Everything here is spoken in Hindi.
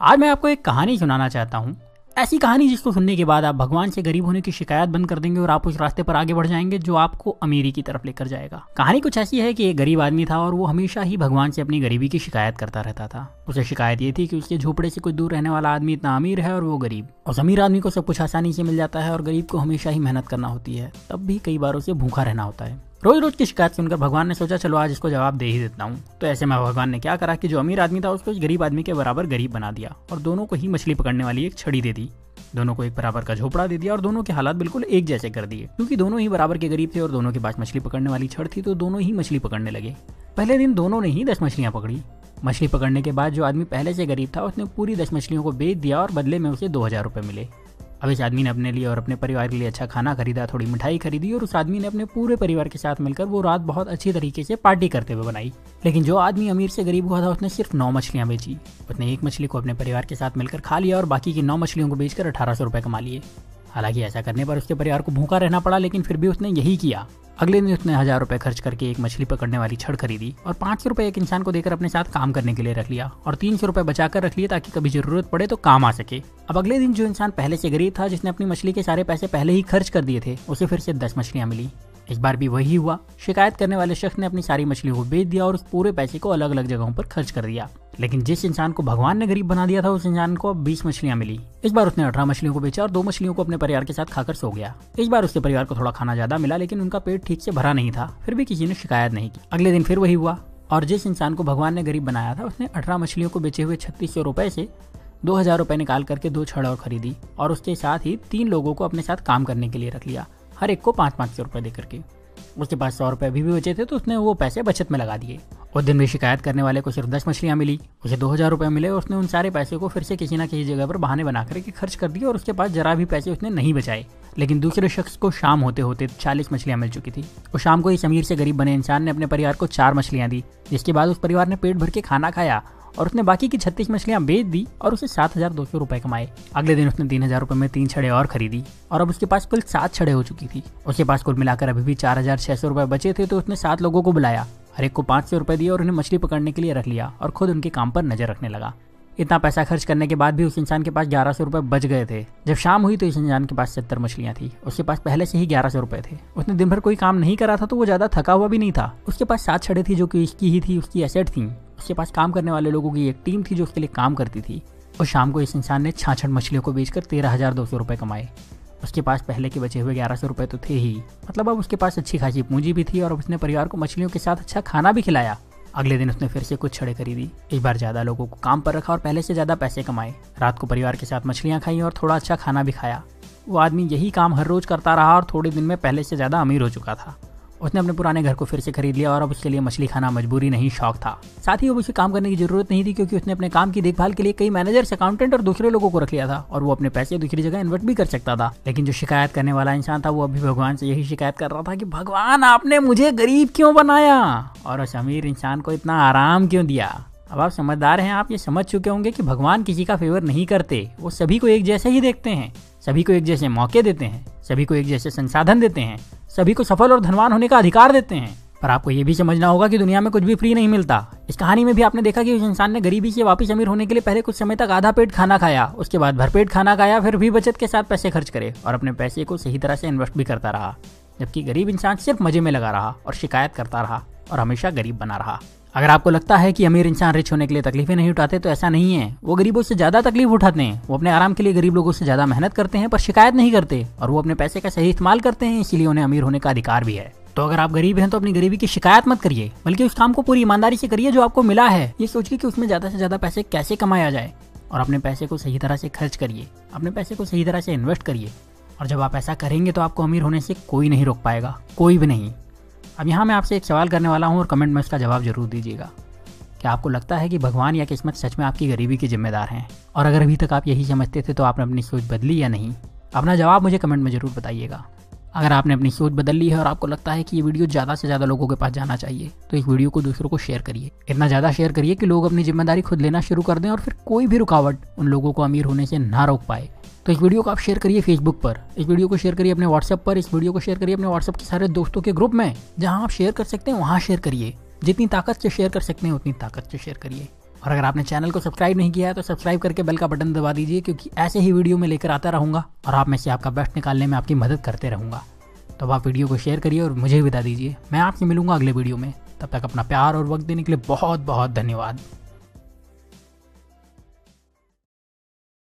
आज मैं आपको एक कहानी सुनाना चाहता हूँ। ऐसी कहानी जिसको सुनने के बाद आप भगवान से गरीब होने की शिकायत बंद कर देंगे और आप उस रास्ते पर आगे बढ़ जाएंगे जो आपको अमीरी की तरफ लेकर जाएगा। कहानी कुछ ऐसी है कि एक गरीब आदमी था और वो हमेशा ही भगवान से अपनी गरीबी की शिकायत करता रहता था। उसे शिकायत ये थी कि उसके झोपड़े से कुछ दूर रहने वाला आदमी इतना अमीर है और वो गरीब। उस अमीर आदमी को सब कुछ आसानी से मिल जाता है और गरीब को हमेशा ही मेहनत करना होती है, तब भी कई बार उसे भूखा रहना होता है। रोज रोज की शिकायत सुनकर भगवान ने सोचा चलो आज इसको जवाब दे ही देता हूँ। तो ऐसे में भगवान ने क्या करा कि जो अमीर आदमी था उसको इस गरीब आदमी के बराबर गरीब बना दिया और दोनों को ही मछली पकड़ने वाली एक छड़ी दे दी। दोनों को एक बराबर का झोपड़ा दे दिया और दोनों के हालात बिल्कुल एक जैसे कर दिए। क्योंकि दोनों ही बराबर के गरीब थे और दोनों के पास मछली पकड़ने वाली छड़ थी तो दोनों ही मछली पकड़ने लगे। पहले दिन दोनों ने ही 10 मछलियां पकड़ी। मछली पकड़ने के बाद जो आदमी पहले से गरीब था उसने पूरी 10 मछलियों को बेच दिया और बदले में उसे 2000 रुपए मिले। अब इस आदमी ने अपने लिए और अपने परिवार के लिए अच्छा खाना खरीदा, थोड़ी मिठाई खरीदी और उस आदमी ने अपने पूरे परिवार के साथ मिलकर वो रात बहुत अच्छी तरीके से पार्टी करते हुए बनाई। लेकिन जो आदमी अमीर से गरीब हुआ था उसने सिर्फ 9 मछलियां बेची। उसने एक मछली को अपने परिवार के साथ मिलकर खा लिया और बाकी की 9 मछलियों को बेचकर 1800 रुपए कमा लिए। हालांकि ऐसा करने पर उसके परिवार को भूखा रहना पड़ा, लेकिन फिर भी उसने यही किया। अगले दिन उसने 1000 रुपए खर्च करके एक मछली पकड़ने वाली छड़ खरीदी और 500 रुपए एक इंसान को देकर अपने साथ काम करने के लिए रख लिया और 300 रुपए बचाकर रख लिए ताकि कभी जरूरत पड़े तो काम आ सके। अब अगले दिन जो इंसान पहले से गरीब था, जिसने अपनी मछली के सारे पैसे पहले ही खर्च कर दिए थे, उसे फिर से 10 मछलियां मिली। इस बार भी वही हुआ। शिकायत करने वाले शख्स ने अपनी सारी मछलियों को बेच दिया और उस पूरे पैसे को अलग अलग जगहों पर खर्च कर दिया। लेकिन जिस इंसान को भगवान ने गरीब बना दिया था उस इंसान को अब 20 मछलियां मिली। इस बार उसने 18 मछलियों को बेचा और 2 मछलियों को अपने परिवार के साथ खाकर सो गया। इस बार उसके परिवार को थोड़ा खाना ज्यादा मिला, लेकिन उनका पेट ठीक से भरा नहीं था। फिर भी किसी ने शिकायत नहीं की। अगले दिन फिर वही हुआ और जिस इंसान को भगवान ने गरीब बनाया था उसने 18 मछलियों को बेचे हुए 3600 रुपए से 2000 रुपए निकाल करके 2 छड़ और खरीदी और उसके साथ ही 3 लोगों को अपने साथ काम करने के लिए रख लिया, हर एक को 500 रुपए देकर के। उसके पास 100 रुपए अभी भी बचे थे तो उसने वो पैसे बचत में लगा दिए। उस दिन भी शिकायत करने वाले को सिर्फ 10 मछलियां मिली, उसे 2000 रुपए मिले और उसने उन सारे पैसे को फिर से किसी न किसी जगह पर बहाने बना करके खर्च कर दिए और उसके पास जरा भी पैसे उसने नहीं बचाए। लेकिन दूसरे शख्स को शाम होते होते 40 मछलियां मिल चुकी थी। उस शाम को इस अमीर से गरीब बने इंसान ने अपने परिवार को 4 मछलियां दी, जिसके बाद उस परिवार ने पेट भर के खाना खाया और उसने बाकी की 36 मछलियां बेच दी और उसे 7200 रुपए कमाए। अगले दिन उसने 3000 रुपए में 3 छड़े और खरीदी और अब उसके पास कुल 7 छड़े हो चुकी थी। उसके पास कुल मिलाकर अभी भी 4600 रुपए बचे थे तो उसने 7 लोगों को बुलाया, हर एक को 500 रुपए दिए और उन्हें मछली पकड़ने के लिए रख लिया और खुद उनके काम पर नजर रखने लगा। इतना पैसा खर्च करने के बाद भी उस इंसान के पास 1100 रुपए बच गए थे। जब शाम हुई तो इस इंसान के पास 70 मछलियां थी। उसके पास पहले से ही 1100 रुपए थे। उसने दिन भर कोई काम नहीं करा था तो वो ज्यादा थका हुआ भी नहीं था। उसके पास 7 छड़े थी जो कि इसकी ही थी, उसकी एसेट थी। उसके पास काम करने वाले लोगों की एक टीम थी जो उसके लिए काम करती थी। और शाम को इस इंसान ने 66 मछलियों को बेचकर 13,200 रुपए कमाए। उसके पास पहले के बचे हुए 1100 रुपए तो थे ही, मतलब अब उसके पास अच्छी खासी पूंजी भी थी और उसने परिवार को मछलियों के साथ अच्छा खाना भी खिलाया। अगले दिन उसने फिर से कुछ छड़े खरीदी, इस बार ज्यादा लोगों को काम पर रखा और पहले से ज्यादा पैसे कमाए। रात को परिवार के साथ मछलियां खाई और थोड़ा अच्छा खाना भी खाया। वो आदमी यही काम हर रोज करता रहा और थोड़े दिन में पहले से ज्यादा अमीर हो चुका था। उसने अपने पुराने घर को फिर से खरीद लिया और अब उसके लिए मछली खाना मजबूरी नहीं शौक था। साथ ही अब उसे काम करने की जरूरत नहीं थी क्योंकि उसने अपने काम की देखभाल के लिए कई मैनेजर्स, अकाउंटेंट और दूसरे लोगों को रख लिया था और वो अपने पैसे दूसरी जगह इन्वेस्ट भी कर सकता था। लेकिन जो शिकायत करने वाला इंसान था वो अभी भगवान से यही शिकायत कर रहा था कि भगवान आपने मुझे गरीब क्यों बनाया और उस अमीर इंसान को इतना आराम क्यों दिया। अब आप समझदार हैं, आप ये समझ चुके होंगे कि भगवान किसी का फेवर नहीं करते, वो सभी को एक जैसे ही देखते हैं, सभी को एक जैसे मौके देते हैं, सभी को एक जैसे संसाधन देते हैं, सभी को सफल और धनवान होने का अधिकार देते हैं। पर आपको ये भी समझना होगा कि दुनिया में कुछ भी फ्री नहीं मिलता। इस कहानी में भी आपने देखा कि उस इंसान ने गरीबी से वापस अमीर होने के लिए पहले कुछ समय तक आधा पेट खाना खाया, उसके बाद भरपेट खाना खाया, फिर भी बचत के साथ पैसे खर्च करे और अपने पैसे को सही तरह से इन्वेस्ट भी करता रहा। जबकि गरीब इंसान सिर्फ मजे में लगा रहा और शिकायत करता रहा और हमेशा गरीब बना रहा। अगर आपको लगता है कि अमीर इंसान रिच होने के लिए तकलीफें नहीं उठाते तो ऐसा नहीं है। वो गरीबों से ज्यादा तकलीफ उठाते हैं। वो अपने आराम के लिए गरीब लोगों से ज्यादा मेहनत करते हैं पर शिकायत नहीं करते और वो अपने पैसे का सही इस्तेमाल करते हैं, इसीलिए उन्हें अमीर होने का अधिकार भी है। तो अगर आप गरीब हैं तो अपनी गरीबी की शिकायत मत करिए, बल्कि उस काम को पूरी ईमानदारी से करिए जो आपको मिला है। ये सोचिए कि उसमें ज्यादा से ज्यादा पैसे कैसे कमाया जाए और अपने पैसे को सही तरह से खर्च करिए, अपने पैसे को सही तरह से इन्वेस्ट करिए। और जब आप ऐसा करेंगे तो आपको अमीर होने से कोई नहीं रोक पाएगा, कोई भी नहीं। अब यहाँ मैं आपसे एक सवाल करने वाला हूँ और कमेंट में इसका जवाब जरूर दीजिएगा। क्या आपको लगता है कि भगवान या किस्मत सच में आपकी गरीबी के जिम्मेदार हैं? और अगर अभी तक आप यही समझते थे तो आपने अपनी सोच बदली या नहीं? अपना जवाब मुझे कमेंट में जरूर बताइएगा। अगर आपने अपनी सोच बदल ली है और आपको लगता है कि ये वीडियो ज़्यादा से ज़्यादा लोगों के पास जाना चाहिए तो इस वीडियो को दूसरों को शेयर करिए। इतना ज़्यादा शेयर करिए कि लोग अपनी जिम्मेदारी खुद लेना शुरू कर दें और फिर कोई भी रुकावट उन लोगों को अमीर होने से ना रोक पाए। तो इस वीडियो को आप शेयर करिए फेसबुक पर, इस वीडियो को शेयर करिए अपने व्हाट्सएप पर, इस वीडियो को शेयर करिए अपने व्हाट्सएप के सारे दोस्तों के ग्रुप में। जहाँ आप शेयर कर सकते हैं वहाँ शेयर करिए। जितनी ताकत से शेयर कर सकते हैं उतनी ताकत से शेयर करिए। और अगर आपने चैनल को सब्सक्राइब नहीं किया है तो सब्सक्राइब करके बेल का बटन दबा दीजिए, क्योंकि ऐसे ही वीडियो में लेकर आता रहूँगा और आप में से आपका बेस्ट निकालने में आपकी मदद करते रहूँगा। तो अब आप वीडियो को शेयर करिए और मुझे विदा दीजिए। मैं आपसे मिलूंगा अगले वीडियो में। तब तक अपना प्यार और वक्त देने के लिए बहुत बहुत धन्यवाद।